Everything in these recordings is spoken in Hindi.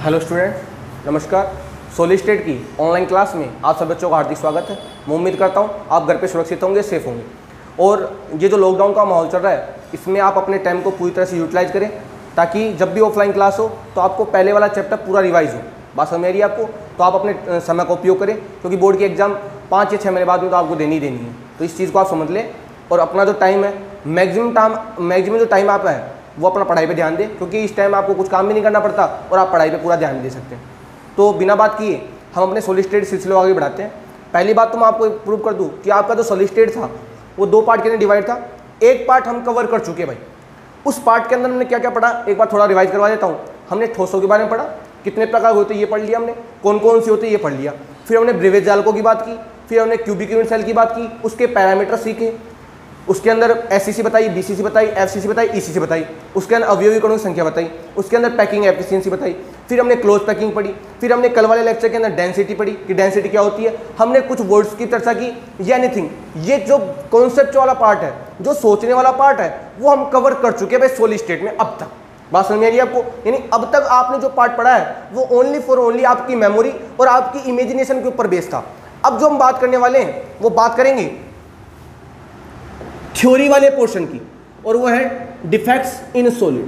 हेलो स्टूडेंट, नमस्कार। सॉलिड स्टेट की ऑनलाइन क्लास में आप सब बच्चों का हार्दिक स्वागत है। मैं उम्मीद करता हूँ आप घर पे सुरक्षित होंगे, सेफ होंगे। और ये जो लॉकडाउन का माहौल चल रहा है, इसमें आप अपने टाइम को पूरी तरह से यूटिलाइज करें, ताकि जब भी ऑफलाइन क्लास हो तो आपको पहले वाला चैप्टर पूरा रिवाइज हो। बात समझ रही है आपको? तो आप अपने समय का उपयोग करें, क्योंकि बोर्ड की एग्जाम 5 या 6 महीने बाद में तो आपको देनी है। तो इस चीज़ को आप समझ लें और अपना जो टाइम है, मैक्सिमम जो टाइम आप है वो अपना पढ़ाई पे ध्यान दें, क्योंकि इस टाइम आपको कुछ काम भी नहीं करना पड़ता और आप पढ़ाई पे पूरा ध्यान दे सकते हैं। तो बिना बात किए हम अपने सॉलिड स्टेट सिलसिले को आगे बढ़ाते हैं। पहली बात तो मैं आपको प्रूव कर दूं कि आपका जो सॉलिड स्टेट था वो 2 पार्ट के अंदर डिवाइड था। एक पार्ट हम कवर कर चुके भाई। उस पार्ट के अंदर हमने क्या क्या पढ़ा, एक बार थोड़ा रिवाइज करवा देता हूँ। हमने ठोसों के बारे में पढ़ा, कितने प्रकार होते ये पढ़ लिया हमने, कौन कौन से होते ये पढ़ लिया। फिर हमने ब्रेवेज जालकों की बात की, फिर हमने क्यूबिक यूनिट सेल की बात की, उसके पैरामीटर सीखे, उसके अंदर एससीसी बताई, बीसीसी बताई, एफसीसी बताई, ईसीसी बताई, उसके अंदर अवयवी कणों की संख्या बताई, उसके अंदर पैकिंग एफिशिएंसी बताई। फिर हमने क्लोज पैकिंग पढ़ी। फिर हमने कल वाले लेक्चर के अंदर डेंसिटी पढ़ी कि डेंसिटी क्या होती है। हमने कुछ वर्ड्स की चर्चा की। ये एनीथिंग, ये जो कॉन्सेप्ट वाला पार्ट है, जो सोचने वाला पार्ट है, वो हम कवर कर चुके हैं भाई सॉलिड स्टेट में अब तक। बात समझ आ रही है आपको? यानी अब तक आपने जो पार्ट पढ़ा है वो ओनली फॉर ओनली आपकी मेमोरी और आपकी इमेजिनेशन के ऊपर बेस्ड था। अब जो हम बात करने वाले हैं वो बात करेंगे थ्योरी वाले पोर्शन की, और वो है डिफेक्ट्स इन सॉलिड।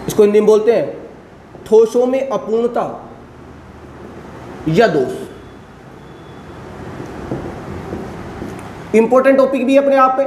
इसको हिंदी में बोलते हैं ठोसों में अपूर्णता या दोष। इंपॉर्टेंट टॉपिक भी है अपने आप पे,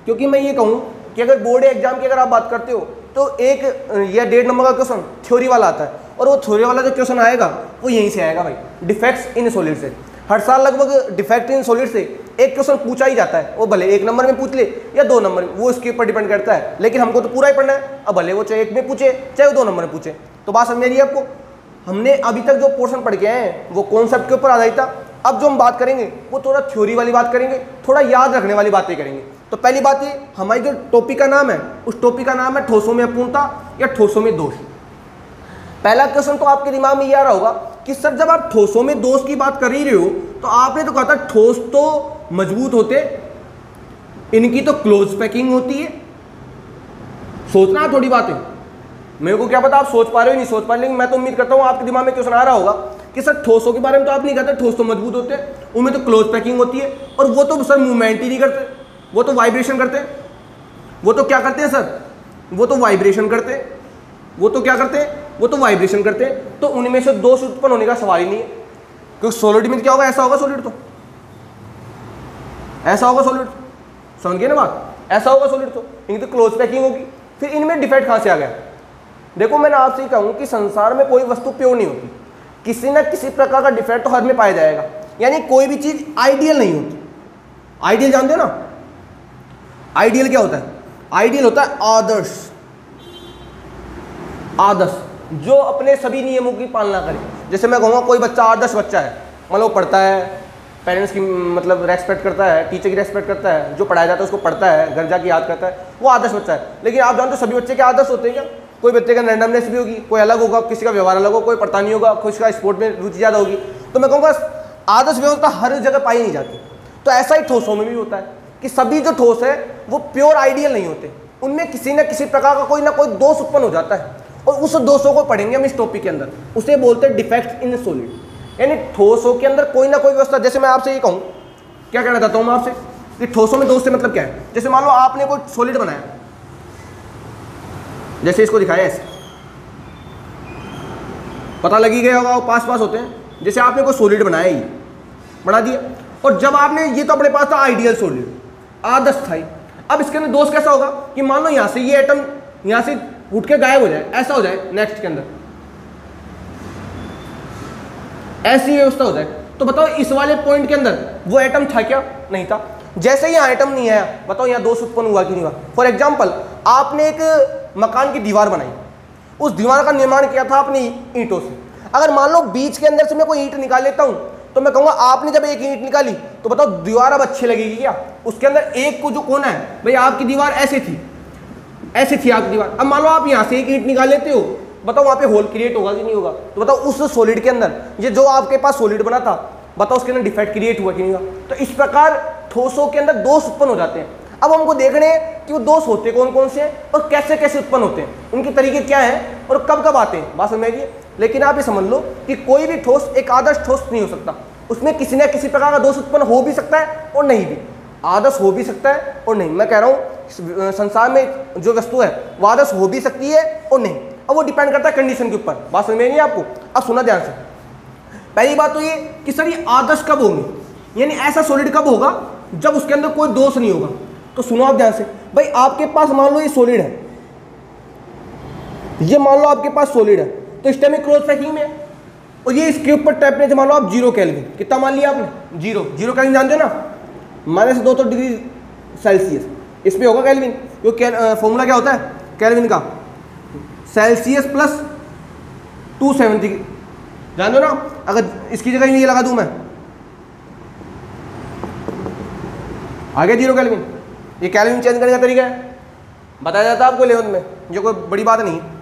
क्योंकि मैं ये कहूं कि अगर बोर्ड एग्जाम की अगर आप बात करते हो तो एक या 1.5 नंबर का क्वेश्चन थ्योरी वाला आता है, और वो थ्योरी वाला जो क्वेश्चन आएगा वो यहीं से आएगा भाई, डिफेक्ट्स इन सॉलिड से। हर साल लगभग डिफेक्ट इन सॉलिड से एक क्वेश्चन पूछा ही जाता है। वो भले 1 नंबर में पूछ ले या 2 नंबर में, वो इसके ऊपर डिपेंड करता है, लेकिन हमको तो पूरा ही पढ़ना है। अब भले वो चाहे 1 में पूछे चाहे वो 2 नंबर में पूछे। तो बात समझ रही है आपको? हमने अभी तक जो पोर्शन पढ़ के आए हैं वो कॉन्सेप्ट के ऊपर आधारित था। अब जो हम बात करेंगे वो थोड़ा थ्योरी वाली बात करेंगे, थोड़ा याद रखने वाली बातें करेंगे। तो पहली बात ये, हमारी जो टॉपिक का नाम है उस टॉपिक का नाम है ठोसों में अपूर्णता या ठोसों में दोष। पहला क्वेश्चन तो आपके दिमाग में ये आ रहा होगा कि सर जब आप ठोसों में दोष की बात कर ही रहे हो तो आपने तो कहा था ठोस तो मजबूत होते, इनकी तो क्लोज पैकिंग होती है। सोचना थोड़ी बात है, मेरे को क्या पता आप सोच पा रहे हो नहीं सोच पा रहे, लेकिन मैं तो उम्मीद करता हूं आपके दिमाग में क्वेश्चन आ रहा होगा कि सर ठोसों के बारे में तो आप नहीं कहते, ठोस तो मजबूत होते हैं, उनमें तो क्लोज पैकिंग होती है, और वो तो सर मूवमेंट ही नहीं करते, वो तो वाइब्रेशन करते हैं। वो तो क्या करते हैं सर? वो तो वाइब्रेशन करते हैं। वो तो क्या करते हैं? वो तो वाइब्रेशन करते हैं। तो उनमें से दोष उत्पन्न होने का सवाल ही नहीं है, क्योंकि सॉलिड में क्या होगा? ऐसा होगा सॉलिड, तो ऐसा होगा सॉलिड। समझ गए ना बात? ऐसा होगा सॉलिड, तो इनकी तो क्लोज पैकिंग होगी। फिर इनमें डिफेक्ट कहां से आ गया? देखो, मैंने आपसे ही कहूं कि संसार में कोई वस्तु प्योर नहीं होती, किसी ना किसी प्रकार का डिफेक्ट तो हर में पाया जाएगा। यानी कोई भी चीज आइडियल नहीं होती। आइडियल जानते हो ना? आइडियल क्या होता है? आइडियल होता है आदर्श। आदर्श जो अपने सभी नियमों की पालना करे। जैसे मैं कहूँगा कोई बच्चा आदर्श बच्चा है, मतलब पढ़ता है, पेरेंट्स की मतलब रेस्पेक्ट करता है, टीचर की रेस्पेक्ट करता है, जो पढ़ाया जाता है उसको पढ़ता है, घर जाके याद करता है, वो आदर्श बच्चा है। लेकिन आप जानते हो सभी बच्चे के आदर्श होते हैं क्या? कोई बच्चे का रैंडमनेस भी होगी, कोई अलग होगा, किसी का व्यवहार अलग होगा, कोई पढ़ता नहीं होगा, किसी का स्पोर्ट में रुचि ज़्यादा होगी। तो मैं कहूँगा आदर्श व्यवस्था हर जगह पाई नहीं जाती। तो ऐसा ही ठोसों में भी होता है कि सभी जो ठोस है वो प्योर आइडियल नहीं होते, उनमें किसी न किसी प्रकार का कोई ना कोई दोष उत्पन्न हो जाता है, और उस दोषों को पढ़ेंगे हम इस टॉपिक के अंदर। उसे बोलते हैं डिफेक्ट्स इन सॉलिड, यानी ठोसों के अंदर कोई ना कोई व्यवस्था। जैसे मैं आपसे ये कहूँ, क्या कहना चाहता हूँ मैं आपसे कि ठोसों में दोष से मतलब क्या है? जैसे मान लो आपने कोई सॉलिड बनाया, जैसे इसको दिखाया ऐसे, पता लगी गया होगा, वो पास पास होते हैं। जैसे आपने कोई सॉलिड बनाया, ही बना दिया, और जब आपने ये तो अपने पास था आइडियल सॉलिड, आदर्श था। अब इसके अंदर दोष कैसा होगा कि मान लो यहां से ये एटम यहां से उठ के गायब हो जाए, ऐसा हो जाए, नेक्स्ट के अंदर ऐसी व्यवस्था हो जाए, तो बताओ इस वाले पॉइंट के अंदर वो एटम था क्या? नहीं था। जैसे ही यहाँ एटम नहीं आया, बताओ यहाँ दोष उत्पन्न हुआ कि नहीं हुआ? फॉर एग्जाम्पल, आपने एक मकान की दीवार बनाई, उस दीवार का निर्माण किया था अपनी ईंटों से। अगर मान लो बीच के अंदर से मैं कोई ईंट निकाल लेता हूं, तो मैं कहूंगा आपने जब एक ईंट निकाली तो बताओ दीवार अब अच्छी लगेगी क्या? उसके अंदर एक को जो कोना है, भाई आपकी दीवार ऐसे थी, ऐसी थी आपकी दीवार। अब मान लो आप यहां से एक ईंट निकाल लेते हो, बताओ वहां पे होल क्रिएट होगा कि नहीं होगा? तो बताओ उस सॉलिड के अंदर ये जो आपके पास सॉलिड बना था, बताओ उसके अंदर डिफेक्ट क्रिएट हुआ कि नहीं हुआ? तो इस प्रकार ठोसों के अंदर दोष उत्पन्न हो जाते हैं। अब हमको देखने हैं कि वो दोष होते कौन कौन से हैं और कैसे कैसे उत्पन्न होते हैं, उनके तरीके क्या हैं, और कब कब आते हैं, बात समझ आइए। लेकिन आप ये समझ लो कि कोई भी ठोस एक आदर्श ठोस नहीं हो सकता, उसमें किसी न किसी प्रकार का दोष उत्पन्न हो भी सकता है और नहीं भी, आदर्श हो भी सकता है और नहीं। मैं कह रहा हूँ संसार में जो वस्तु है वो आदर्श हो भी सकती है और नहीं, अब वो डिपेंड करता है कंडीशन के ऊपर। बात समझ में आई आपको? अब सुना ध्यान से। पहली बात तो ये कि सर ये आदर्श कब होंगे, यानी ऐसा सॉलिड कब होगा जब उसके अंदर कोई दोष नहीं होगा। तो सुनो आप ध्यान से, भाई आपके पास मान लो ये सॉलिड है, ये मान लो आपके पास सॉलिड है, तो इस टाइम में क्रॉस पैकिंग में है और ये इसके ऊपर टेम्परेचर मान लो आप 0 केल्विन, कितना मान लिया आपने? 0 केल्विन जानते हो ना, -200 डिग्री सेल्सियस, इस पे होगा केल्विन, क्योंकि फॉर्मूला क्या होता है केल्विन का, सेल्सियस प्लस 270, जान दो ना। अगर इसकी जगह ये लगा दूं मैं, आगे 0 केल्विन, ये केल्विन चेंज करने का तरीका है, बताया जाता है आपको 11th में, जो कोई बड़ी बात नहीं है।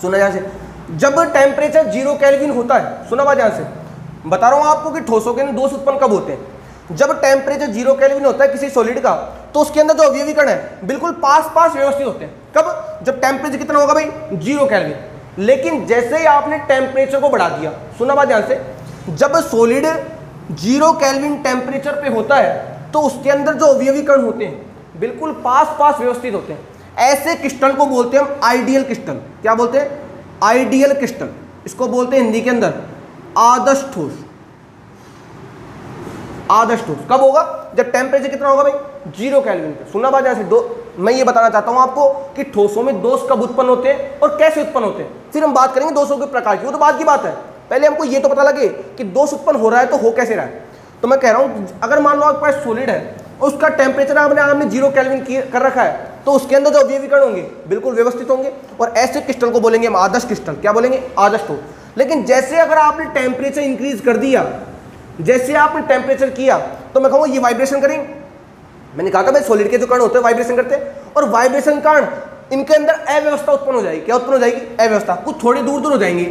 सुना ध्यान से, जब टेम्परेचर 0 केल्विन होता है, सुना बात ध्यान से, बता रहा हूं आपको कि ठोसों के अंदर दोष उत्पन्न कब होते हैं। जब टेम्परेचर 0 केल्विन होता है किसी सॉलिड का, तो उसके अंदर जो अवयवी कण है बिल्कुल पास पास व्यवस्थित होते हैं। कब? जब टेम्परेचर कितना होगा भाई? 0 केल्विन। लेकिन जैसे ही आपने टेम्परेचर को बढ़ा दिया, सुना बात ध्यान से, जब सॉलिड 0 केल्विन टेम्परेचर पे होता है तो उसके अंदर जो अवयवी कण होते हैं बिल्कुल पास पास व्यवस्थित होते हैं। ऐसे क्रिस्टल को बोलते हैं हम आइडियल क्रिस्टल। क्या बोलते हैं? Ideal crystal. इसको बोलते हैं हिंदी के अंदर आदर्श ठोस। आदर्श ठोस कब होगा? जब टेम्परेचर कितना होगा भाई? 0 केल्विन पे। सुना बात जैसे मैं ये बताना चाहता हूं आपको कि ठोसों में दोष कब उत्पन्न होते हैं और कैसे उत्पन्न होते हैं, फिर हम बात करेंगे दोषों के प्रकार की, वो तो बाद की बात है। पहले हमको ये तो पता लगे कि दोष उत्पन्न हो रहा है तो हो कैसे रहा है। तो मैं कह रहा हूं अगर मान लो आपके पास सॉलिड है और उसका टेम्परेचर आपने 0 केल्विन कर रखा है, तो उसके अंदर जो अवयवी कण होंगे बिल्कुल व्यवस्थित होंगे, और ऐसे क्रिस्टल को बोलेंगे हम आदर्श क्रिस्टल। क्या बोलेंगे? आदर्श ठोस। लेकिन जैसे अगर आपने टेम्परेचर इंक्रीज कर दिया, जैसे आपने टेम्परेचर किया, तो मैं कहूँगा ये वाइब्रेशन करेंगे। मैंने कहा था भाई सॉलिड के जो कण होते हैं वाइब्रेशन करते हैं, और वाइब्रेशन कण इनके अंदर अव्यवस्था उत्पन्न हो जाएगी। क्या उत्पन्न हो जाएगी? अव्यवस्था। कुछ थोड़ी दूर दूर हो जाएंगे,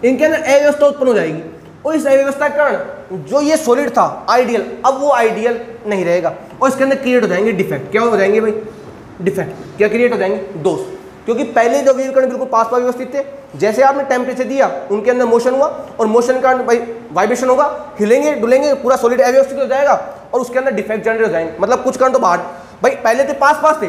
इनके अंदर अव्यवस्था उत्पन्न हो जाएगी, और इस अव्यवस्था के कारण जो ये सॉलिड था आइडियल, अब वो आइडियल नहीं रहेगा, और इसके अंदर क्रिएट हो जाएंगे डिफेक्ट। क्या हो जाएंगे भाई? डिफेक्ट। क्या क्रिएट हो जाएंगे? दोष। क्योंकि पहले जो अवयवी कण बिल्कुल पास पास व्यवस्थित थे, जैसे आपने टेम्परेचर दिया उनके अंदर मोशन हुआ, और मोशन का भाई वाइब्रेशन होगा, हिलेंगे डुलेंगे, पूरा सॉलिड अव्यवस्थित हो जाएगा और उसके अंदर डिफेक्ट जनरेट हो जाएंगे। मतलब कुछ कण तो बाहर, भाई पहले तो पास पास थे,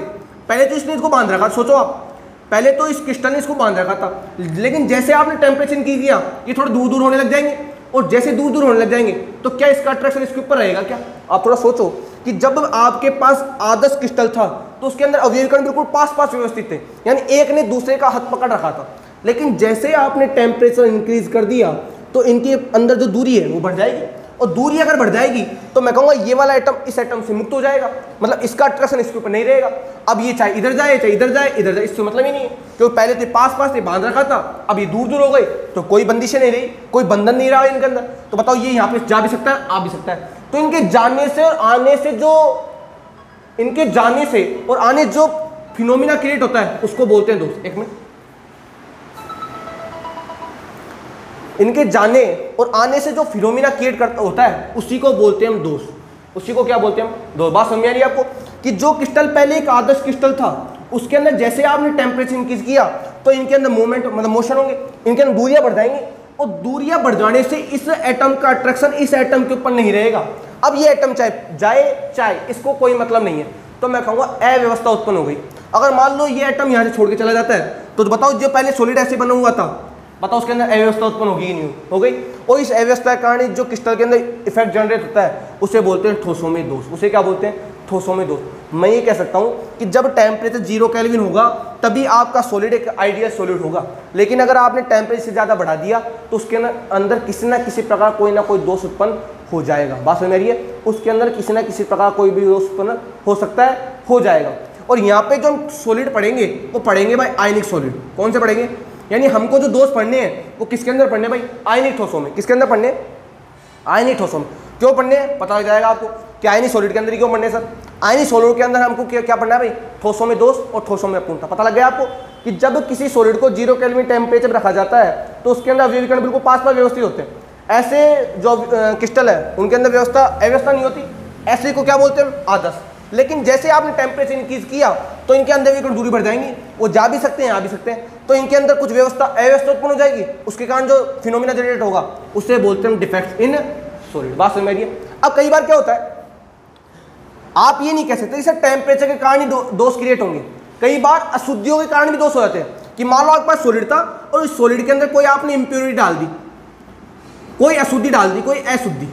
पहले तो इसने इसको बांध रखा, सोचो आप, पहले तो इस क्रिस्टल ने इसको बांध रखा था, लेकिन जैसे आपने टेम्परेचर की किया ये थोड़ा दूर दूर होने लग जाएंगे, और जैसे दूर दूर होने लग जाएंगे तो क्या इसका अट्रैक्शन इसके ऊपर रहेगा? क्या आप थोड़ा सोचो कि जब आपके पास आदर्श क्रिस्टल था तो उसके अंदर अवयवी कण बिल्कुल पास पास व्यवस्थित थे, यानी एक ने दूसरे का हाथ पकड़ रखा था। लेकिन जैसे आपने टेम्परेचर इंक्रीज कर दिया तो इनके अंदर जो दूरी है वो बढ़ जाएगी, और दूरी अगर बढ़ जाएगी तो मैं कहूँगा ये वाला एटम इस एटम से मुक्त हो जाएगा, मतलब इसका अट्रैक्शन इसके ऊपर नहीं रहेगा। अब ये चाहे इधर जाए चाहे इधर जाए, इधर जाए, इससे मतलब ही नहीं है, क्योंकि पहले तो पास पास थे, बांध रखा था, अब ये दूर दूर हो गए तो कोई बंदिशें नहीं रही, कोई बंधन नहीं रहा इनके अंदर। तो बताओ ये यहाँ पे जा भी सकता है, आ भी सकता है। तो इनके जाने से और आने से जो फिनोमिना क्रिएट होता है उसको बोलते हैं दोष। एक मिनट, इनके जाने और आने से जो फिनोमिना क्रिएट करता होता है उसी को बोलते हैं हम दोष। उसी को क्या बोलते हैं हम? दोष। बात समझ आ रही है आपको कि जो क्रिस्टल पहले एक आदर्श क्रिस्टल था उसके अंदर जैसे आपने टेम्परेचर इंक्रीज किया तो इनके अंदर मूवमेंट मतलब मोशन होंगे, इनके अंदर दूरियां बढ़ जाएंगी, और दूरियां बढ़ जाने से इस एटम का अट्रैक्शन इस एटम के ऊपर नहीं रहेगा। अब ये एटम चाहे जाए चाहे इसको कोई मतलब नहीं है, तो मैं कहूँगा अव्यवस्था उत्पन्न हो गई। अगर मान लो ये एटम यहाँ से छोड़ के चला जाता है तो बताओ जो पहले सॉलिड ऐसे बना हुआ था, बताओ उसके अंदर अव्यवस्था उत्पन्न होगी ही नहीं? हो गई। और इस अव्यवस्था के कारण जो क्रिस्टल के अंदर इफेक्ट जनरेट होता है उसे बोलते हैं ठोसों में दोष। उसे क्या बोलते हैं? ठोसों में दोष। मैं ये कह सकता हूँ कि जब टेम्परेचर 0 केल्विन होगा तभी आपका सॉलिड एक आइडियल सॉलिड होगा, लेकिन अगर आपने टेम्परेचर से ज़्यादा बढ़ा दिया तो उसके अंदर किसी न किसी प्रकार कोई ना कोई दोष उत्पन्न हो जाएगा। बात समझ रही है? उसके अंदर किसी न किसी प्रकार कोई भी दोष उत्पन्न हो सकता है, हो जाएगा। और यहाँ पे जो हम सॉलिड पढ़ेंगे वो पढ़ेंगे भाई आयनिक सॉलिड। कौन से पढ़ेंगे? यानी हमको जो दोष पढ़ने हैं वो किसके अंदर पढ़ने भाई? आयनिक ठोसों में। किसके अंदर पढ़ने? आयनिक ठोसों में। क्यों पढ़ने? पता लग जाएगा आपको कि आयनिक सॉलिड के अंदर क्यों पढ़ने सर। आयनिक सॉलिड के अंदर हमको क्या पढ़ना है भाई? ठोसों में दोष और ठोसों में अपूर्णता। पता लग गया आपको कि जब किसी सॉलिड को 0 केल्विन टेम्परेचर रखा जाता है तो उसके अंदर अवयवी कण बिल्कुल पास पास व्यवस्थित होते हैं। ऐसे जो क्रिस्टल है उनके अंदर अव्यवस्था नहीं होती, ऐसे को क्या बोलते हैं? आदर्श। लेकिन जैसे आपने टेम्परेचर इंक्रीज किया तो इनके अंदर भी दूरी बढ़ जाएंगी, वो जा भी सकते हैं आ भी सकते हैं, तो इनके अंदर कुछ अव्यवस्था उत्पन्न हो जाएगी, उसके कारण जो फिनोमिना जनरेट होगा उससे बोलते हैं डिफेक्ट इन सॉलिड। बात समझ में आ रही है? अब कई बार क्या होता है, आप ये नहीं कह सकते इसे टेम्परेचर के कारण ही दोष क्रिएट होंगे, कई बार अशुद्धियों के कारण भी दोष हो जाते हैं। कि मान लो आपके पास सॉलिड था और उस सॉलिड के अंदर कोई आपने इंप्योरिटी डाल दी, कोई अशुद्धि डाल दी, कोई अशुद्धि।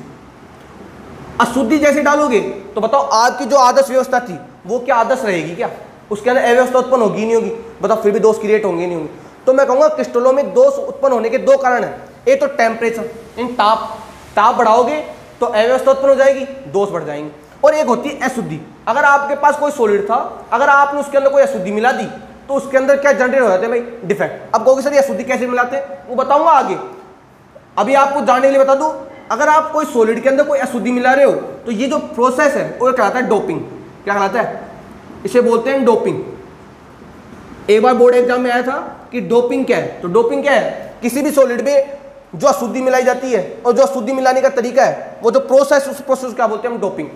अशुद्धि जैसे डालोगे तो बताओ आपकी जो आदर्श व्यवस्था थी वो क्या आदर्श रहेगी? क्या उसके अंदर अव्यवस्था उत्पन्न होगी नहीं होगी? बताओ फिर भी दोष क्रिएट होंगे नहीं होंगे? तो मैं कहूँगा क्रिस्टलों में दोष उत्पन्न होने के दो कारण हैं। एक तो टेम्परेचर, इन ताप बढ़ाओगे तो अव्यवस्था उत्पन्न हो जाएगी, दोष बढ़ जाएंगे। और एक होती है अशुद्धि। अगर आपके पास कोई सॉलिड था, अगर आपने उसके अंदर कोई अशुद्धि मिला दी तो उसके अंदर क्या जनरेट हो जाते हैं भाई? डिफेक्ट। अब कहोगे सर ये अशुद्धि कैसे मिलाते हैं? वो बताऊंगा आगे, अभी आपको जानने के लिए बता दूं। अगर आप कोई सॉलिड के अंदर कोई अशुद्धि मिला रहे हो तो ये जो प्रोसेस है वो कहलाता है डोपिंग। क्या कहलाता है? इसे बोलते हैं डोपिंग। एक बार बोर्ड एग्जाम में आया था कि डोपिंग क्या है, तो डोपिंग क्या है? किसी भी सॉलिड में जो अशुद्धि मिलाई जाती है और जो अशुद्धि मिलाने का तरीका है, वो जो प्रोसेस, उस प्रोसेस क्या बोलते हैं हम? डोपिंग।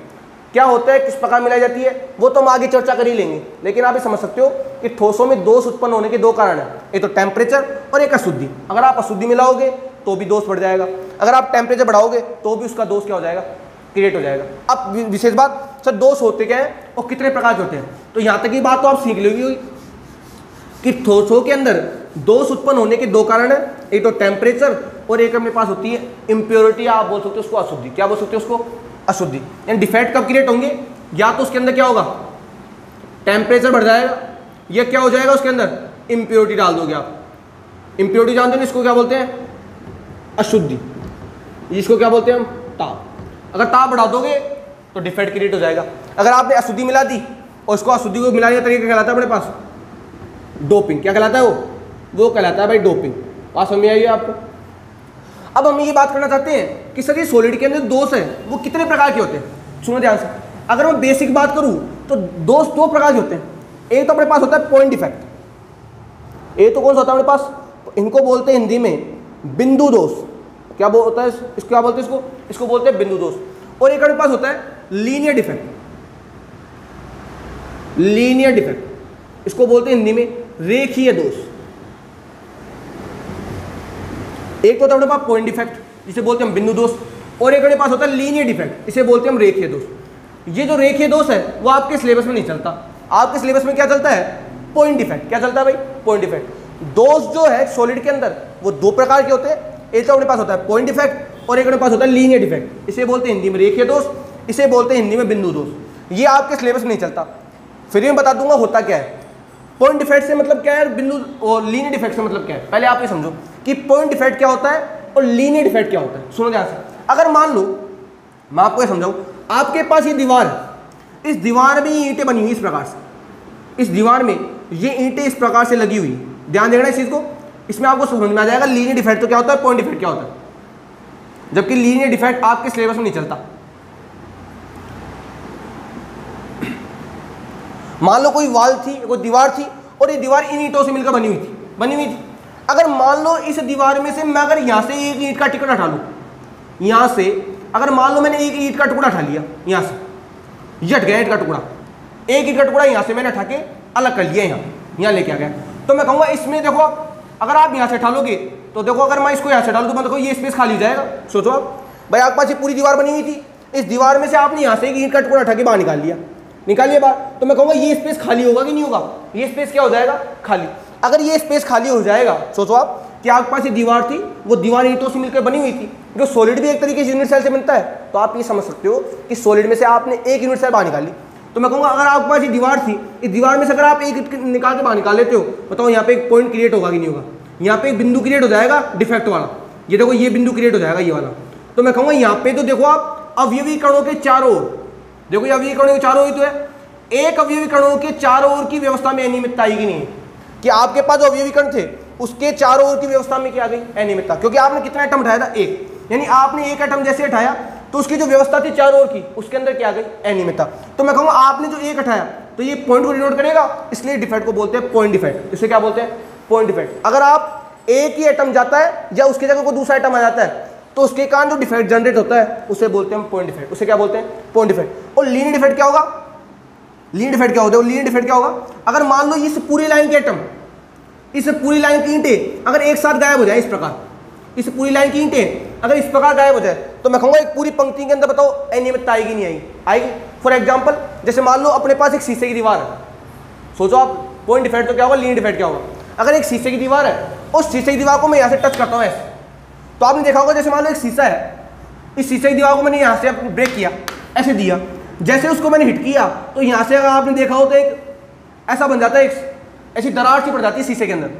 क्या होता है, किस प्रकार मिलाई जाती है, वो तो हम आगे चर्चा कर ही लेंगे, लेकिन आप ये समझ सकते हो कि ठोसों में दोष उत्पन्न होने के दो कारण हैं, एक तो टेम्परेचर और एक अशुद्धि। अगर आप अशुद्धि मिलाओगे तो भी दोष बढ़ जाएगा, अगर आप टेम्परेचर बढ़ाओगे तो भी उसका दोष क्या हो जाएगा? क्रिएट हो जाएगा। अब विशेष बात, सर दोष होते क्या है और कितने प्रकार के होते हैं? तो यहाँ तक की बात तो आप सीख लोगी कि ठोसों के अंदर दोष उत्पन्न होने के दो कारण है, एक तो टेम्परेचर और एक अपने पास होती है इम्प्योरिटी, आप बोल सकते हो उसको अशुद्धि। क्या बोल सकते हो उसको? अशुद्धि। यानी डिफेक्ट कब क्रिएट होंगे? या तो उसके अंदर क्या होगा? टेम्परेचर बढ़ जाएगा, या क्या हो जाएगा उसके अंदर? इम्प्योरिटी डाल दोगे आप। इम्प्योरिटी जानते हो इसको क्या बोलते हैं? अशुद्धि। इसको क्या बोलते हैं हम? ताप। अगर ताप बढ़ा दोगे तो डिफेक्ट क्रिएट हो जाएगा। अगर आपने अशुद्धि मिला दी और उसको अशुद्धि को मिलाने का तरीका कहलाता है अपने पास डोपिंग। क्या कहलाता है? वो कहलाता है भाई डोपिंग। बात समझ में आई है आपको? अब हम ये बात करना चाहते हैं कि सर ये सॉलिड के अंदर दोष है वो कितने प्रकार के होते हैं? सुनो ध्यान से। अगर मैं बेसिक बात करूं तो दोष दो प्रकार के होते हैं। एक तो अपने पास होता है पॉइंट डिफेक्ट। एक तो कौन सा होता है अपने पास? इनको बोलते हैं हिंदी में बिंदु दोष। क्या होता है इसको? क्या बोलते हैं इसको? इसको बोलते हैं बिंदु दोष। और एक अपने पास होता है लीनियर डिफेक्ट। लीनियर डिफेक्ट इसको बोलते हैं हिंदी में रेखीय दोष। एक तो होता है अपने पास पॉइंट डिफेक्ट जिसे बोलते हैं हम बिंदु दोष, और एक अपने पास होता है लीनियर डिफेक्ट, इसे बोलते हैं हम रेखीय दोष। ये जो रेखीय दोष है वो आपके सिलेबस में नहीं चलता। आपके सिलेबस में क्या चलता है? Point defect. क्या चलता है भाई? Point defect. दोष जो है सॉलिड के अंदर वो दो प्रकार के होते हैं। एक तो अपने पास होता है पॉइंट डिफेक्ट और एक अपने पास होता है लीनियर डिफेक्ट। इसे बोलते हैं हिंदी में रेखीय दोष, इसे बोलते हैं हिंदी में बिंदु दोष। ये आपके सिलेबस में नहीं चलता। फिर मैं बता दूंगा होता क्या है। पॉइंट डिफेक्ट से मतलब क्या है, बिंदु और लीनियर डिफेक्ट से मतलब क्या है। पहले आप ये समझो कि पॉइंट डिफेक्ट क्या होता है और लीनियर डिफेक्ट क्या होता है। सुनो ध्यान से। अगर मान लो मैं आपको ये समझाऊं, आपके पास ये दीवार है, इस दीवार में ये ईंटें बनी हुई इस प्रकार से, इस दीवार में ये ईंटें इस प्रकार से लगी हुई। ध्यान देना इस चीज को, इसमें आपको समझ में आ जाएगा लीनियर डिफेक्ट तो क्या होता है, पॉइंट डिफेक्ट क्या होता है। जबकि लीनियर डिफेक्ट आपके सिलेबस में नहीं चलता। मान लो कोई वाल थी, कोई दीवार थी और ये दीवार इन ईंटों से मिलकर बनी हुई थी। अगर मान लो इस दीवार में से मैं अगर यहां से एक ईंट का टुकड़ा उठा लूं, यहां से अगर मान लो मैंने एक ईंट का टुकड़ा उठा लिया, यहां से ये हट गया ईंट का टुकड़ा, एक ईंट का टुकड़ा यहां से मैंने उठा के अलग कर लिया, यहां लेके आ गया, तो मैं कहूंगा इसमें देखो अगर आप यहां से उठा लोगे तो देखो अगर मैं इसको यहां से डालूं तो मैं देखो ये स्पेस खाली हो जाएगा। सोचो आप भाई, आपके पास ये पूरी दीवार बनी हुई थी, इस दीवार में से आपने यहां से एक ईंट का टुकड़ा उठा के बाहर निकाल लिया बाहर, तो मैं कहूंगा ये स्पेस खाली होगा कि नहीं होगा? ये स्पेस क्या हो जाएगा? खाली। अगर ये स्पेस खाली हो जाएगा, सोचो आप कि आपके पास ये दीवार थी, वो दीवार ईंटों से मिलकर बनी हुई थी, जो सॉलिड भी एक तरीके से यूनिट सेल से बनता है, तो आप ये समझ सकते हो कि सॉलिड में से आपने एक यूनिट सेल बाहर निकाली। तो मैं कहूँगा अगर आपके पास ये दीवार थी, इस दीवार में से अगर आप एक निकाल के बाहर निकाल लेते हो, बताओ यहाँ पे एक पॉइंट क्रिएट होगा कि नहीं होगा? यहाँ पे एक बिंदु क्रिएट हो जाएगा डिफेक्ट वाला। ये देखो ये बिंदु क्रिएट हो जाएगा ये वाला। तो मैं कहूँगा यहाँ पे तो देखो आप अवयवी कणों के चारों ओर, देखो ये अवयवी कणों के चारों ओर तो है, एक अवयवी कणों के चारों ओर की व्यवस्था में अनियमितता आएगी नहीं है कि आपके पास जो अवयवी कण थे उसके चारों ओर की व्यवस्था में क्या आ गई? अनियमितता। क्योंकि आपने कितना एटम उठाया था? एक। यानी आपने एक एटम जैसे उठाया तो उसकी जो व्यवस्था थी चारों ओर की, उसके अंदर क्या आ गई? अनियमितता। तो मैं कहूँगा आपने जो एक उठाया तो ये पॉइंट को डिनोट करेगा, इसलिए डिफेक्ट को बोलते हैं पॉइंट डिफेक्ट। इसे क्या बोलते हैं? Point defect. अगर आप एक ही एटम जाता है या उसकी जगह कोई दूसरा एटम आ जाता है तो उसके कारण जो डिफेक्ट जनरेट होता है उसे बोलते हैं पॉइंट डिफेक्ट। उसे क्या बोलते हैं? Point defect. और लीनियर डिफेक्ट क्या होगा? लीनियर डिफेक्ट क्या होता है? लीनियर डिफेक्ट क्या होगा? अगर मान लो इस पूरी लाइन के एटम, इस पूरी लाइन की ईंटें अगर एक साथ गायब हो जाए, इस प्रकार इस पूरी लाइन की ईंटें अगर इस प्रकार गायब हो जाए, तो मैं कहूँगा एक पूरी पंक्ति के अंदर बताओ अनियमितता आएगी नहीं आएगी? आएगी। फॉर एग्जाम्पल जैसे मान लो अपने पास एक शीशे की दीवार है, सोचो आप पॉइंट डिफेक्ट तो क्या होगा, लीनियर डिफेक्ट क्या होगा? अगर एक शीशे की दीवार है, उस शीशे की दीवार को मैं यहाँ से टच करता हूँ ऐसे, तो आपने देखा होगा जैसे मान लो एक शीशा है, इस शीशे की दीवार को मैंने यहाँ से ब्रेक किया, ऐसे दिया, जैसे उसको मैंने हिट किया तो यहाँ से अगर आपने देखा हो तो एक ऐसा बन जाता है, एक ऐसी दरार सी पड़ जाती है शीशे के अंदर।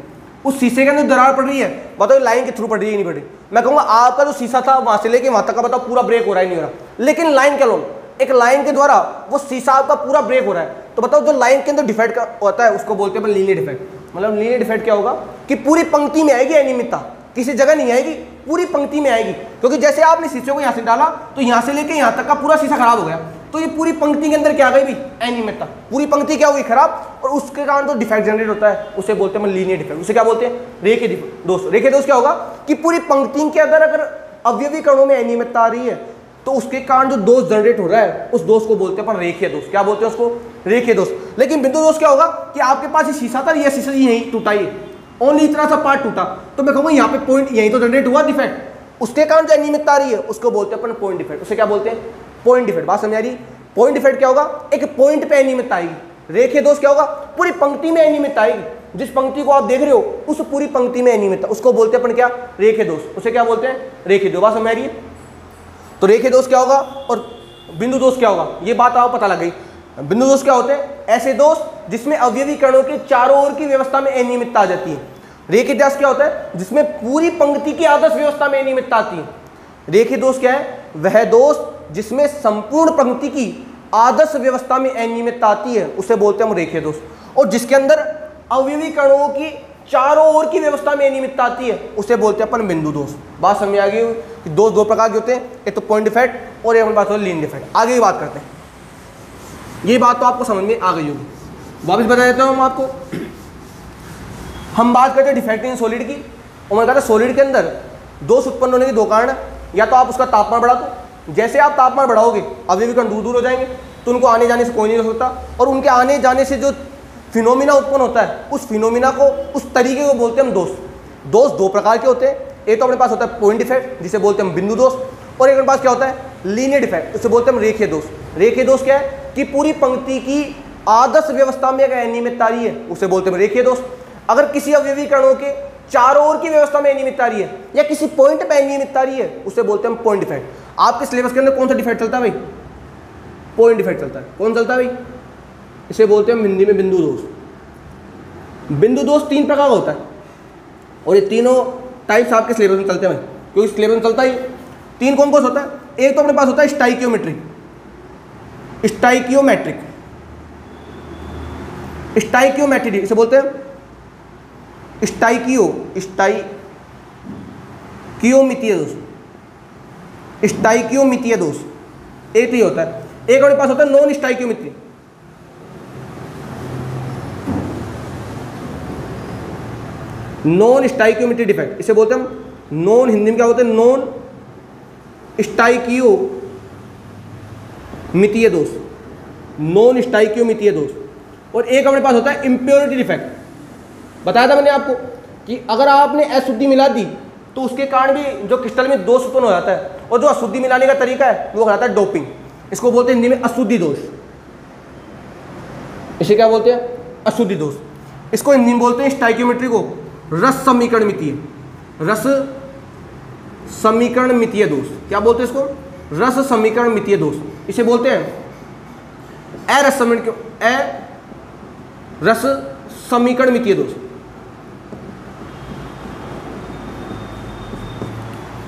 उस शीशे के अंदर दरार पड़ रही है, बताओ लाइन के थ्रू पड़ रही है नहीं पड़ रही? मैं कहूँगा आपका जो शीशा था वहाँ से लेके वहाँ तक का बताओ पूरा ब्रेक हो रहा है नहीं हो रहा, लेकिन लाइन के लोन एक लाइन के द्वारा वो शीशा आपका पूरा ब्रेक हो रहा है। तो बताओ जो लाइन के अंदर डिफेक्ट होता है उसको बोलते हैं लीनियर डिफेक्ट। मतलब लीनियर डिफेक्ट क्या होगा कि पूरी पंक्ति में आएगी अनियमितता, किसी जगह नहीं आएगी, पूरी पंक्ति में आएगी। क्योंकि जैसे आपने शीशे को यहाँ से डाला तो यहाँ से लेके यहाँ तक का पूरा शीशा खराब हो गया, तो ये पूरी पंक्ति के अंदर क्या आ गई भी? अनियमितता। पूरी पंक्ति क्या हुई? खराब, और उसके कारण जो डिफेक्ट जनरेट होता है उसे बोलते हैं लीनियर डिफेक्ट। उसे क्या बोलते हैं? रेखीय दोष। रेखीय दोष क्या होगा कि पूरी पंक्ति के अंदर अगर अवयवी कणों में अनियमितता आ रही है तो उसके कारण जो दोष जनरेट हो रहा है उस दोष को बोलते हैं अपन रेखीय दोष। क्या बोलते हैं उसको? रेखीय दोष। लेकिन बिंदु दोष क्या होगा कि आपके पास ये शीशा था, ये शीशा यहीं टूटा, ही ओनली इतना सा पार्ट टूटा, तो मैं कहूँगा यहाँ पे पॉइंट यहीं तो जनरेट हुआ डिफेक्ट, उसके कारण जो अनियमितता आ रही है उसको बोलते हैं अपन पॉइंट डिफेक्ट। उसे क्या बोलते हैं? Point defect. बात समझ आ रही? पॉइंट डिफेक्ट क्या होगा? एक पॉइंट पे अनियमितता आएगी। रेखीय दोष क्या होगा? पूरी पंक्ति में अनियमितता आएगी, जिस पंक्ति को आप देख रहे हो उस पूरी पंक्ति में अनियमितता, उसको बोलते हैं अपन क्या? रेखीय दोष। उसे क्या बोलते हैं? रेखीय दोष। बात समझ आ रही है? तो रेखीय दोष क्या होगा और बिंदु दोष क्या होगा, ये बात आपको पता लग गई। बिंदु दोष क्या होते हैं? ऐसे दोष जिसमें अवयवी कणों के चारों ओर की व्यवस्था में अनियमितता आ जाती है। रेखीय दोष क्या होता है? जिसमें पूरी पंक्ति की आदर्श व्यवस्था में अनियमितता आती है। रेखीय दोष क्या है? वह दोष जिसमें संपूर्ण पंक्ति की आदर्श व्यवस्था में अनियमितता आती है, उसे बोलते हैं हम रेखीय दोष। और जिसके अंदर अवयवी कणों की चारों ओर की व्यवस्था में अनियमितता आती है उसे बोलते हैं अपन बिंदु दोष। बात समझ आ गई कि दोष दो प्रकार के होते हैं, एक तो पॉइंट डिफेक्ट और एक बात होती है लीनियर डिफेक्ट। आगे की बात करते हैं, ये बात तो आपको समझ में आ गई होगी। वापस बता देता हूँ हम आपको। हम बात करते हैं डिफेक्ट इन सॉलिड की, और मैंने कहा था सॉलिड के अंदर दोष उत्पन्न होने के दो कारण है। या तो आप उसका तापमान बढ़ा दो, जैसे आप तापमान बढ़ाओगे अवयवी कण दूर दूर हो जाएंगे, तो उनको आने जाने से कोई नहीं हो सकता, और उनके आने जाने से जो फिनोमिना उत्पन्न होता है उस फिनोमिना को, उस तरीके को बोलते हैं हम दोष। दोष दो प्रकार के होते हैं, एक तो अपने पास होता है पॉइंट डिफेक्ट जिसे बोलते हैं हम बिंदु दोष, और एक अपने पास क्या होता है? लीनियर डिफेक्ट, उसे बोलते हैं हम रेखीय दोष। रेखीय दोष क्या है कि पूरी पंक्ति की आदर्श व्यवस्था में अगर अनियमितता आ रही है उसे बोलते हैं रेखीय दोष। अगर किसी अवयवी कणों के चारों ओर की व्यवस्था में अनियमितता आ रही है या किसी पॉइंट पे अनियमितता आ रही है उसे बोलते हैं हम पॉइंट डिफेक्ट। आपके सिलेबस के अंदर कौन सा डिफेक्ट चलता है भाई? पॉइंट डिफेक्ट चलता है। कौन चलता है भाई? इसे बोलते हैं हिंदी में बिंदु दोष। बिंदु दोष तीन प्रकार का होता है, और ये तीनों टाइप्स आपके सिलेबस में चलते हैं भाई, क्योंकि सिलेबस में चलता ही तीन। कौन कौन सा होता है? एक तो अपने पास होता है स्टाइकियोमेट्रिक। स्टाइकियोमेट्रिक स्टाइकियोमेट्रिक इसे बोलते हैं स्टाइकियोमितीय दोष। स्टाइकियोमितीय दोष एक ही होता है। एक अपने पास होता है non stoichiometric. Non stoichiometric defect इसे बोलते हैं हम नॉन, हिंदी में क्या बोलते हैं? नॉन स्टाइकियोमितीय दोष। नॉन स्टाइकियोमितीय दोष। और एक अपने पास होता है इम्प्योरिटी डिफेक्ट। बताया था मैंने आपको कि अगर आपने अशुद्धि मिला दी तो उसके कारण भी जो क्रिस्टल में दोष उत्पन्न हो जाता है, और जो अशुद्धि मिलाने का तरीका है वो कहलाता है डोपिंग। इसको बोलते हैं हिंदी में अशुद्धि दोष। इसे क्या बोलते हैं? अशुद्धि दोष। इसको हिंदी में बोलते हैं स्टाइकियोमेट्री को रस समीकरण मितीय, रस समीकरण मितीय दोष। क्या बोलते हैं इसको? रस समीकरण मितीय दोष। इसे बोलते हैं अरस समीकरण मितीय दोष।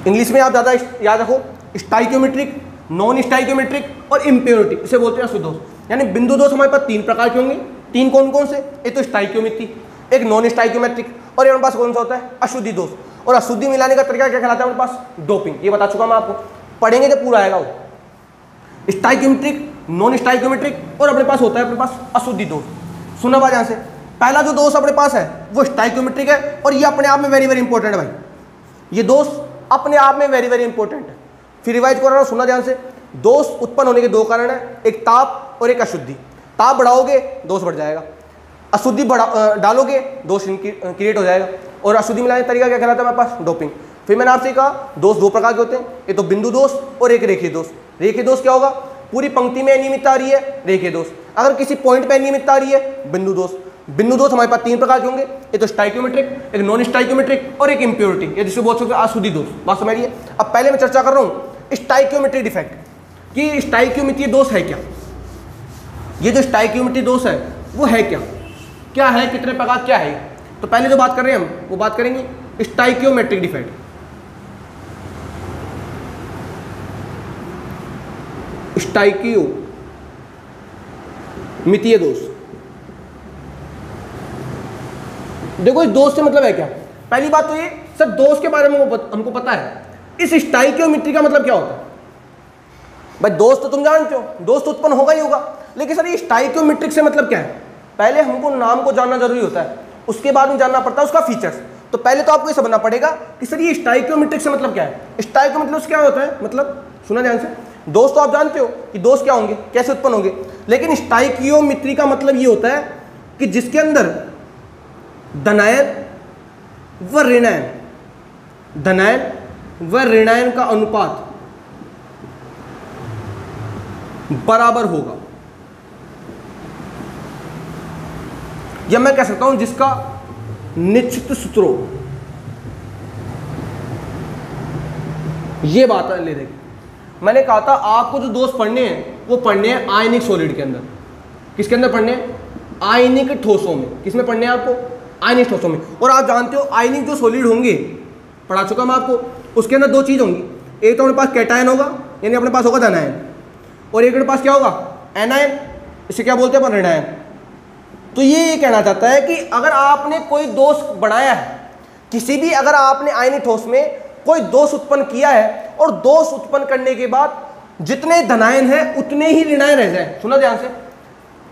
इंग्लिश में आप ज़्यादा याद रखो, स्टाइकियोमेट्रिक, नॉन स्टाइकियोमेट्रिक और इम्प्योरिटी, इसे बोलते हैं अशुद्ध दोष। यानी बिंदु दोष हमारे पास तीन प्रकार के होंगे। तीन कौन कौन से? एक तो स्टाइकियोमेट्रिक, एक नॉन स्टाइकियोमेट्रिक, और हमारे पास कौन सा होता है? अशुद्धि दोष। और अशुद्धि मिलाने का तरीका क्या कहलाता है हमारे पास? डोपिंग। ये बता चुका मैं आपको, पढ़ेंगे जब पूरा आएगा वो। स्टाइकियोमेट्रिक, नॉन स्टाइकियोमेट्रिक, और अपने पास होता है अपने पास अशुद्धि दोष। सुना बात यहाँ से, पहला जो दोष अपने पास है वो स्टाइकियोमेट्रिक है, और ये अपने आप में वेरी वेरी इंपॉर्टेंट है भाई। ये दोष अपने आप में वेरी वेरी इंपॉर्टेंट है। फिर रिवाइज कर रहा हूँ, सुना ध्यान से। दोष उत्पन्न होने के दो कारण है, एक ताप और एक अशुद्धि। ताप बढ़ाओगे दोष बढ़ जाएगा, अशुद्धि डालोगे दोष क्रिएट हो जाएगा। और अशुद्धि मिलाने का तरीका क्या कहलाता है हमारे पास? डोपिंग। फिर मैंने आपसे कहा दोष दो प्रकार के होते हैं, एक तो बिंदु दोष और एक रेखीय दोष। रेखीय दोष क्या होगा? पूरी पंक्ति में अनियमितता आ रही है, रेखीय दोष। अगर किसी पॉइंट पे अनियमितता आ रही है, बिंदु दोष। बिंदु दोष हमारे पास तीन प्रकार के होंगे, एक तो स्टाइक्योमेट्रिक, एक नॉन स्टाइक्योमेट्रिक और एक इम्प्योरिटी, ये जिसको बोल सकते हैं अशुद्धि दोष। बात समझिए। अब पहले मैं चर्चा कर रहा हूँ स्टाइक्योमेट्रिक डिफेक्ट कि स्टाइक्योमेट्रिक दोष है क्या। ये जो स्टाइक्योमेट्रिक दोष है वो है क्या, क्या है, कितने प्रकार, क्या है? तो पहले जो बात कर रहे हैं हम वो बात करेंगे स्टाइक्योमेट्रिक डिफेक्ट। स्टाइक्योमितीय दोष। देखो इस दोष से मतलब है क्या? पहली बात तो ये सर दोष के बारे में हमको पता है, इस स्टाइक्योमेट्री का मतलब क्या होता है? भाई दोष तो तुम जानते हो, दोष तो उत्पन्न होगा ही होगा, लेकिन सर ये स्टाइक्योमेट्रिक से मतलब क्या है? पहले हमको नाम को जानना जरूरी होता है, उसके बाद में जानना पड़ता है उसका फीचर्स। तो पहले तो आपको ये समझना पड़ेगा कि सर ये स्टाइक्योमेट्रिक से मतलब क्या है। स्टाइक्योमेट्रिक से क्या होता है मतलब, सुना ध्यान से, दोष तो आप जानते हो कि दोष क्या होंगे, कैसे उत्पन्न होंगे, लेकिन स्टाइक्योमेट्री का मतलब ये होता है कि जिसके अंदर धनायन व ऋणायन, धनायन व ऋणायन का अनुपात बराबर होगा, या मैं कह सकता हूं जिसका निश्चित सूत्रों, ये बात ले देगी। मैंने कहा था आपको जो दोष पढ़ने हैं वो पढ़ने हैं आयनिक सॉलिड के अंदर। किसके अंदर पढ़ने हैं? आयनिक ठोसों में। किसमें पढ़ने हैं आपको? आयनिक ठोसों में। और आप जानते हो आयनिक जो सॉलिड होंगे, पढ़ा चुका मैं आपको, उसके अंदर दो चीज़ होंगी, एक तो अपने पास कैटायन होगा यानी अपने पास होगा धनायन, और एक अपने पास क्या होगा? एनायन, इसे क्या बोलते हैं अपन? ऋणायन। तो ये कहना चाहता है कि अगर आपने कोई दोष बनाया है, किसी भी अगर आपने आयनिक ठोस में कोई दोष उत्पन्न किया है और दोष उत्पन्न करने के बाद जितने धनायन है उतने ही ऋणायन रह जाए। सुना ध्यान से।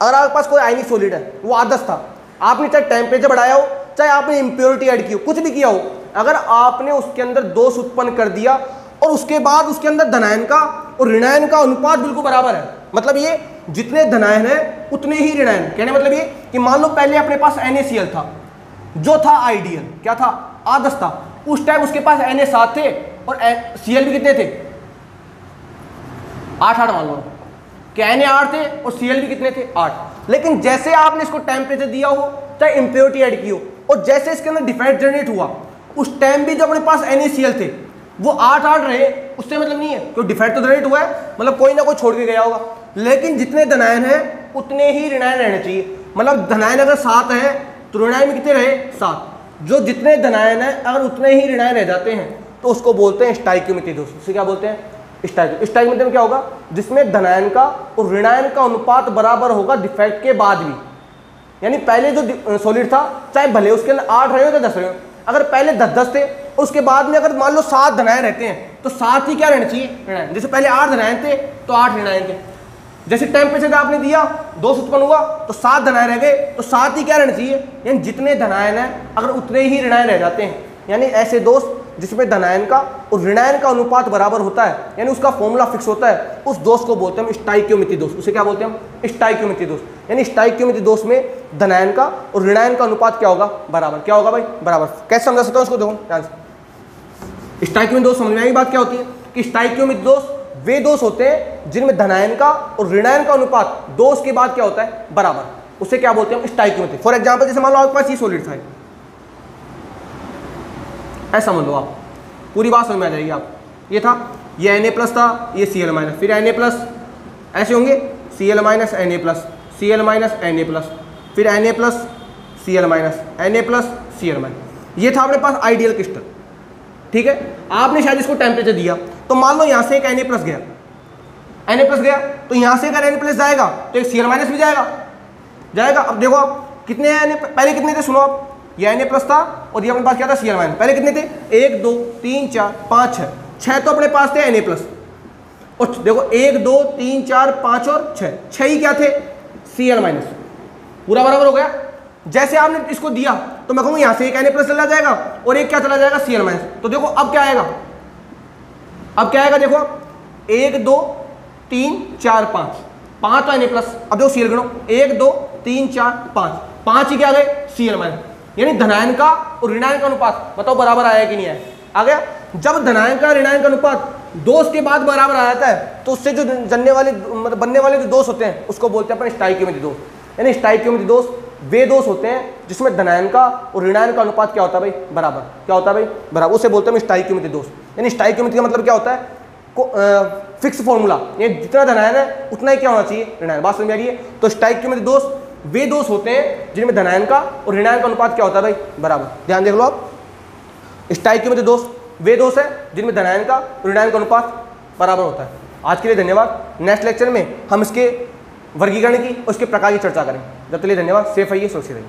अगर आपके पास कोई आयनिक सॉलिड है, वो आदर्श था, आपने चाहे टेम्परेचर बढ़ाया हो, चाहे आपने इम्प्योरिटी ऐड की हो, कुछ भी किया हो, अगर आपने उसके अंदर दोष उत्पन्न कर दिया और उसके बाद उसके अंदर धनायन का और ऋणायन का अनुपात बिल्कुल बराबर है, मतलब ये जितने धनायन है उतने ही ऋणायन। कहने मतलब ये कि मान लो पहले अपने पास NaCl था, जो था आइडियल, क्या था? आदर्श था। उस टाइम उसके पास Na7 थे और Cl भी कितने थे? 8 मान लो कि Na 8 थे और Cl भी कितने थे? 8। लेकिन जैसे आपने इसको टेम्परेचर दिया हो, चाहे इम्प्योरिटी ऐड की हो, और जैसे इसके अंदर डिफेक्ट जनरेट हुआ, उस टाइम भी जो अपने पास NaCl थे वो 8 रहे, उससे मतलब नहीं है, क्योंकि डिफेक्ट तो जनरेट हुआ है, मतलब कोई ना कोई छोड़ के गया होगा। लेकिन जितने धनायन है उतने ही ऋणायन रहने चाहिए। मतलब धनायन अगर 7 है तो ऋणायन में कितने रहे? 7। जो जितने धनायन है अगर उतने ही ऋणायन रह जाते हैं तो उसको बोलते हैं स्टाइक्योमेट्रिक दोष। उसे क्या बोलते हैं? स्टाइक्योमेट्री में क्या होगा? जिसमें धनायन का और ऋणायन का अनुपात बराबर होगा डिफेक्ट के बाद भी। यानी पहले जो सॉलिड था, चाहे भले उसके अंदर 8 रहे हो या 10 रहे हो, अगर पहले 10 थे और उसके बाद में अगर मान लो 7 धनायन रहते हैं तो 7 ही क्या रहना चाहिए? ऋणायन। जैसे पहले 8 धनायन थे तो 8 ऋणायन थे। जैसे टेम्परेचर आपने दिया, दोष उत्पन्न हुआ तो 7 धनायन रह गए तो 7 ही क्या रहना चाहिए? यानी जितने धनायन है अगर उतने ही ऋणायन रह जाते हैं। यानी ऐसे दोष जिसमें धनायन का और ऋणायन का अनुपात बराबर होता है, यानी उसका फॉर्मूला फिक्स होता है, उस दोष को बोलते हैं हम स्टाइक्योमेट्रिक दोष। उसे क्या बोलते हैं हम? स्टाइक्योमेट्रिक दोष। यानी स्टाइक्योमेट्रिक दोष में धनायन का और ऋणायन का अनुपात क्या होगा? बराबर। क्या होगा भाई? बराबर। कैसे समझा सकता हूँ इसको? देखो ध्यान से। स्टाइक्योमेट्रिक दोष समझ में आएगी बात क्या होती है कि स्टाइक्योमेट्रिक दोष वे दोष होते हैं जिनमें धनायन का और ऋणायन का अनुपात दोष के बाद क्या होता है? बराबर। उसे क्या बोलते हैं हम? स्टाइक्योमेट्रिक। फॉर एग्जांपल जैसे मान लो आपके पास ये सॉलिड था, ऐसा मान लो, आप पूरी बात समझ में आ जाएगी। आप ये था, ये Na+ था, ये Cl-, फिर Na+, ऐसे होंगे Cl-, Na+, Cl-, Na+, फिर Na+, Cl-, Na+, Cl-। ये था अपने पास आइडियल क्रिस्टल। ठीक है, आपने शायद इसको टेम्परेचर दिया तो मान लो यहाँ से एक Na+ गया, Na+ गया तो यहाँ से अगर Na+ जाएगा तो एक Cl- भी जाएगा। अब देखो आप कितने हैं, पहले कितने थे? सुनो आप, ये Na+ था और ये अपने पास क्या था? Cl-। पहले कितने थे? 1 2 3 4 5 6 तो अपने पास थे Na+। और देखो 1 2 3 4 5 और 6 ही क्या थे? Cl-। पूरा बराबर हो गया। जैसे आपने इसको दिया तो मैं कहूँगा यहाँ से एक Na+ चला जाएगा और एक क्या चला जाएगा? Cl-। तो देखो अब क्या आएगा? अब क्या आएगा? देखो 1 2 3 4 5, 5 तो एन प्लस। अब देखो सीएल गिनो, 1 2 3 4 5, 5 ही क्या आ गए सीएल माइनस, यानी धनायन का और ऋणायन का अनुपात बताओ बराबर आया कि नहीं आया, आ गया। जब धनायन का ऋणायन का अनुपात दोष के बाद बराबर आ जाता है तो उससे जो जनने वाले मतलब बनने वाले जो दोष होते हैं उसको बोलते हैं अपन स्टाइकियोमेट्री दोष। यानी स्टाइकियोमेट्री दोष वे दोष होते हैं जिसमें धनायन का और ऋणायन का अनुपात क्या होता है भाई, बराबर। क्या होता है भाई, बराबर। उसे बोलते हैं स्टाइकियोमेट्री दोष। यानी स्टाइकियोमेट्री का मतलब क्या होता है, फिक्स फॉर्मूला, ये जितना धनायन है उतना ही क्या होना चाहिए ऋणायन। बात समझ आ रही है। तो स्टाइकियोमेट्री दोष वे दोष होते हैं जिनमें धनायन का और ऋणायन का अनुपात क्या होता है भाई, बराबर। ध्यान देख लो आप, स्टाइकियोमेट्री दोष वे दोष है जिनमें धनायन का और ऋणायन का अनुपात बराबर होता है। आज के लिए धन्यवाद। नेक्स्ट लेक्चर में हम इसके वर्गीकरण की और उसके प्रकार की चर्चा करें। जब तक के लिए धन्यवाद। सेफ रहिए, सुरक्षित रहिए।